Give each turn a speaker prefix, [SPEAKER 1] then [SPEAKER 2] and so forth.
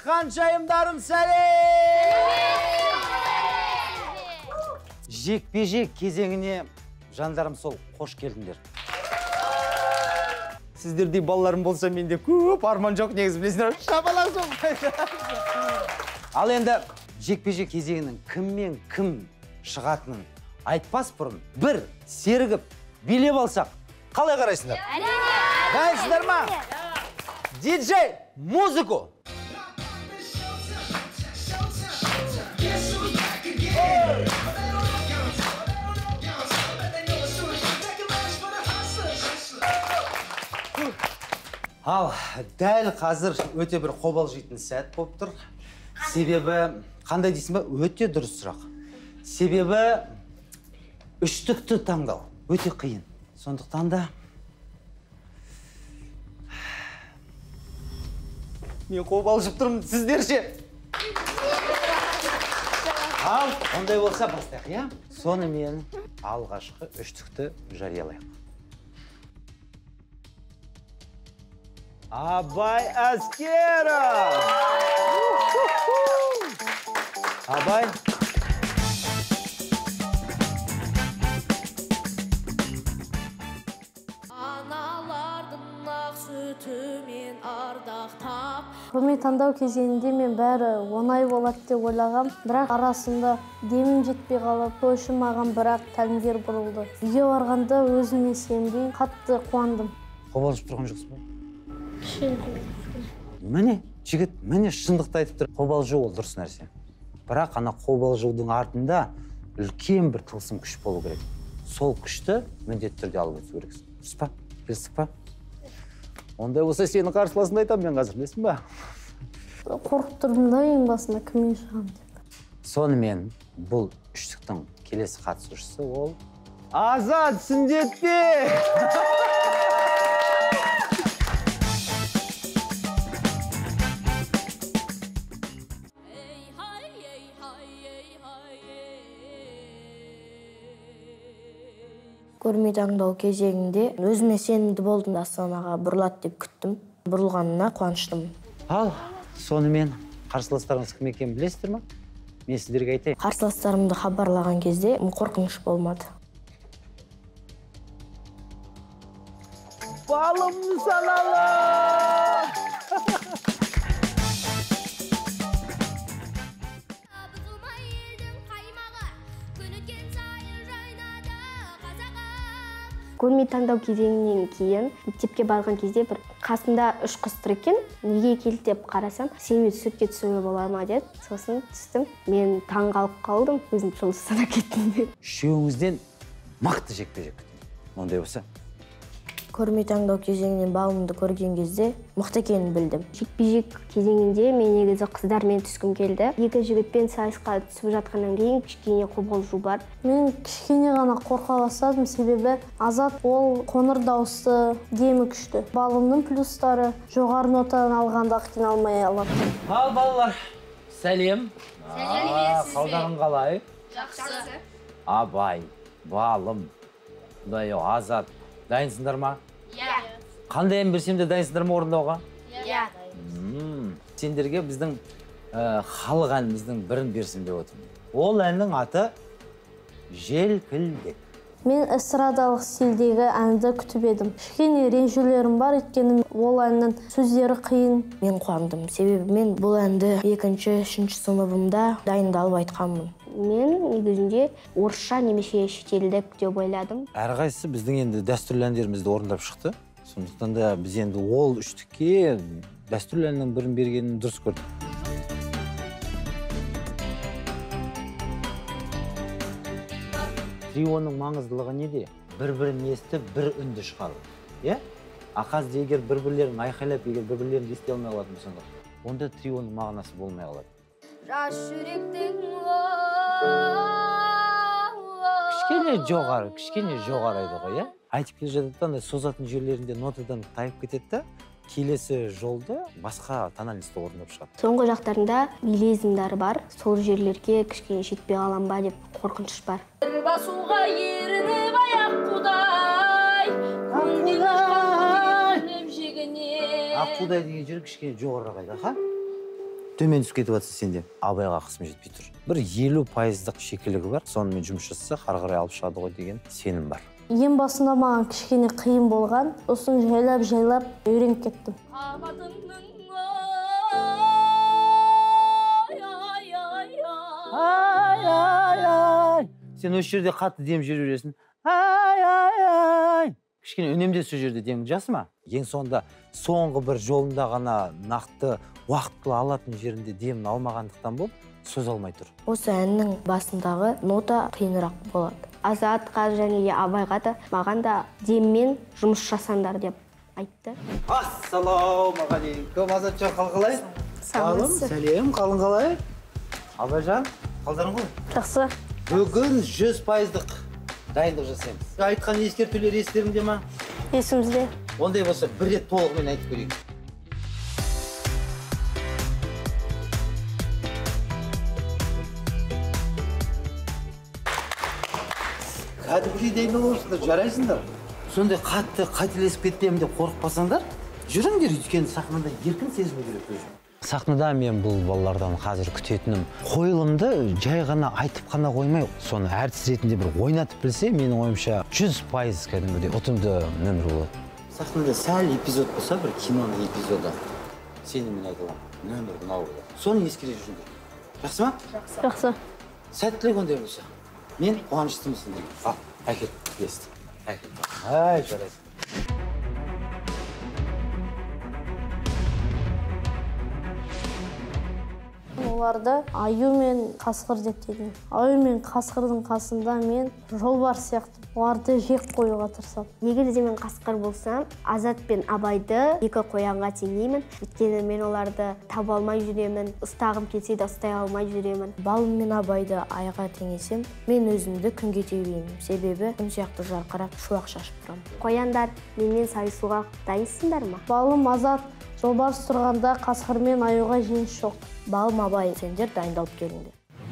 [SPEAKER 1] Ханшайымдарым, сәлем! Жекпе-жек кезеңіне жандарым сол қош келдіңдер. Сіздердей балаларым болса менде көп арман жоқ, негізі білесіңдер. Шапаласың. Ал енді жекпе-жек кезеңінің кіммен кім шығатынын айтпас бұрын бір серігіп билеп алсақ, қалай қарайсыңдар? Дайынсыздар ма? Диджей, музыку! Ал, дәл қазір өте бір қобалжитын сәт болып тұр. Себебі, қандай дейсің бе? Өте дұрыс сұрақ. Себебі, үштікті таңдау өте қиын. Сондықтан да мен қобалжып тұрмын, сіздер ше. Ал, ондай болса бастайық, иә? Сонымен алғашқы үштікті жариялайық. Абай Аскеров! Абай.
[SPEAKER 2] Аналардың ақ сүтімен ардақтап.
[SPEAKER 3] Көрме таңдау кезеңінде мен бәрі оңай болады деп ойлағам, бірақ арасында демім жетпей қалып, көшім маған бірақ тәлімгер бұрылды. Үйге барғанда өзіме сенбей қатты қуандым.
[SPEAKER 1] Қобалжып тұрған жоқсың ба? Міне, жігіт, міне шындықты айтып тұр. Қобалжу ол дұрыс нәрсе. Бірақ ана қобалжудың артында үлкен бір тылсым күш болу керек. Сол күшті міндетті түрде алып өту керексің. Дұрыс па? Келістік па? Ондай болса сені қарсыласында айтамын мен қазір, білесің ба?
[SPEAKER 3] Қорқып тұрдым да ең басында кіммен шығамын деп.
[SPEAKER 1] Сонымен бұл үштіктің келесі қатысушысы ол Азат Сүндетбек!
[SPEAKER 4] Көрме таңдау кезеңінде өзіме сенімді болдым, Астанаға бұрылады деп күттім. Бұрылғанына қуаныштымын.
[SPEAKER 1] Ал, сонымен қарсыластарыңыз кім екенін білесіздер ме? Мен сіздерге айтайын.
[SPEAKER 4] Қарсыластарымды хабарлаған кезде қорқыныш болмады.
[SPEAKER 1] Балым саналы!
[SPEAKER 5] Көрме таңдау кезеңінен кейін мектепке барған кезде бір қасында 3 қыз тұр екен. Неге келді деп қарасам, сенімен суретке түсуге бола ма деді. Сосын түстім. Мен таң қалып қалдым, өзім жылыстана кеттім деп.
[SPEAKER 1] Үшеуіңізден мықты жекпе-жек күтті. Ондай болса.
[SPEAKER 4] Көрме таңдау кезеңінен балымды көрген кезде мықты екенін білдім.
[SPEAKER 5] Жекпе-жек кезеңінде мен негізі қыздармен түскім келді. Екі жігітпен сайысқа түсіп жатқаннан кейін кішкене қобалжу бар.
[SPEAKER 3] Мен кішкене ғана қорқа бастадым, себебі Азат ол қоңыр дауысты, демі күшті. Балымның плюстары жоғары нотадан алғанда қиналмай алады.
[SPEAKER 1] Ал балалар, сәлем. Қалдарың қалай?
[SPEAKER 2] Жақсы.
[SPEAKER 1] Абай, балым, Азат. Дайынсыңдар ма?
[SPEAKER 2] Иә.
[SPEAKER 1] Қандайын берсем де дайынсыңдар ма орындауға?
[SPEAKER 2] Иә.
[SPEAKER 1] Сендерге біздің халық әніміздің бірін берсем деп отырмын. Ол әннің аты Желкілдек.
[SPEAKER 3] Мен эстрадалық стильдегі әнді күтіп едім. Кішкене ренжулерім бар, өйткені ол әннің сөздері қиын.
[SPEAKER 4] Мен қуандым, себебі мен бұл әнді 2-3 сыныбымда дайындалып айтқанмын.
[SPEAKER 5] Мен негізінде орысша немесе шетелдік деп ойладым.
[SPEAKER 1] Әрқайсысы біздің енді дәстүрлі әндерімізді орындап шықты. Сондықтан да біз енді ол үштікке дәстүрлі әннің бірін бергенін дұрыс көрдік. Трионың маңыздылығы неде? Бір-бірін естіп, бір үнді шығару. Е? Ақаз егер бір-бірлерін айқайлап, егер бір-бірлерін ести алмай қалатын болсаңдар, онда трионың мағынасы болмай қалады.
[SPEAKER 2] Жас жүректің
[SPEAKER 1] кішкене жоғары айды ғой, е? Айтып келе жатады, созатын жерлерінде нотадан тайып кетеді, келесі жолды басқа тональностьта орындап шығады.
[SPEAKER 5] Соңғы жақтарында мелизмдары бар, сол жерлерге кішкене жетпей қалам ба деп қорқыныш бар.
[SPEAKER 2] Басуға ерініп аяқ құдай,
[SPEAKER 1] Аққудай деген жер кішкене жоғарырақ айды, аха? төмен түсіп кетіп жатса сенде абайға қысым жетпей тұр. Бір 50% шикілігі бар, сонымен жұмыс жасаса ары қарай алып шығады ғой деген сенім бар.
[SPEAKER 3] Ең басында маған кішкене қиын болған, сосын жайлап үйреніп кеттім.
[SPEAKER 1] Сен осы жерде қатты дем жүріп жүресің. Ай. Кішкене үнемде сол жерде демің жасы ма? Ең соңында соңғы бір жолында ғана нақты уақытлы алатын жерінде демін алмағандықтан болып сөз алмай тұр.
[SPEAKER 4] Осы әннің басындағы нота қиынырақ болады. Азатқа және Абайға да маған да деммен жұмыс жасаңдар деп айтты.
[SPEAKER 1] Ассалаумағалейкум, Азатжан, қалай? Сәлем, қалың қалай? Абайжан, қалдарың ғой?
[SPEAKER 3] Жақсы.
[SPEAKER 1] Бүгін 100%-ық дайындық жасаймыз. Айтқан ескертулер естеріңде ма?
[SPEAKER 3] Есімізде.
[SPEAKER 1] Ондай болса бір рет толығымен айтып көрейік. Кәдімгідей дайындық болсыңдар, жарайсыңдар. Сондай қатты қателесіп кетемін деп қорықпасаңдар, жүріңдер, өйткені сахнада еркін сезіну керек өзім. Сахнада мен бұл балалардан қазір күтетінім қойылымды жай ғана айтып қана қоймай, соны әртіс ретінде бір ойнатып білсе, менің ойымша 100% кәдімгідей ұтымды нөмір болады. Сахнада сәл эпизод болса, бір киноның эпизоды, сеніммен айта аламын, нөмір мынау болады. Соны ескере жүріңдер. Жақсы ма?
[SPEAKER 3] Жақсы.
[SPEAKER 1] Сәттілік ондай болса. Мен қуаныштымысың деймін. Ал, әкел, есті. Әкел. Ай, жарайсың.
[SPEAKER 3] Оларды аю мен қасқыр деп деймін. Аю мен қасқырдың қасында мен жолбарыс сияқты оларды жек қоюға тырысамын.
[SPEAKER 5] Егер де мен қасқыр болсам, Азат пен Абайды екі қоянға теңеймін. Өйткені мен оларды таба алмай жүремін, ұстағым келсе де ұстай алмай жүремін.
[SPEAKER 4] Балым мен Абайды айға теңесем, мен өзімді күнге теңеймін. Себебі күн сияқты жарқырап шуақ шашып тұрамын.
[SPEAKER 5] Қояндар, менімен сайысуға дайынсыңдар ма?
[SPEAKER 3] Балым Азат жолбарыс тұрғанда қасқыр мен аюға жеңіс жоқ.
[SPEAKER 4] Балым Абай, сендер дайындалып келіңдер.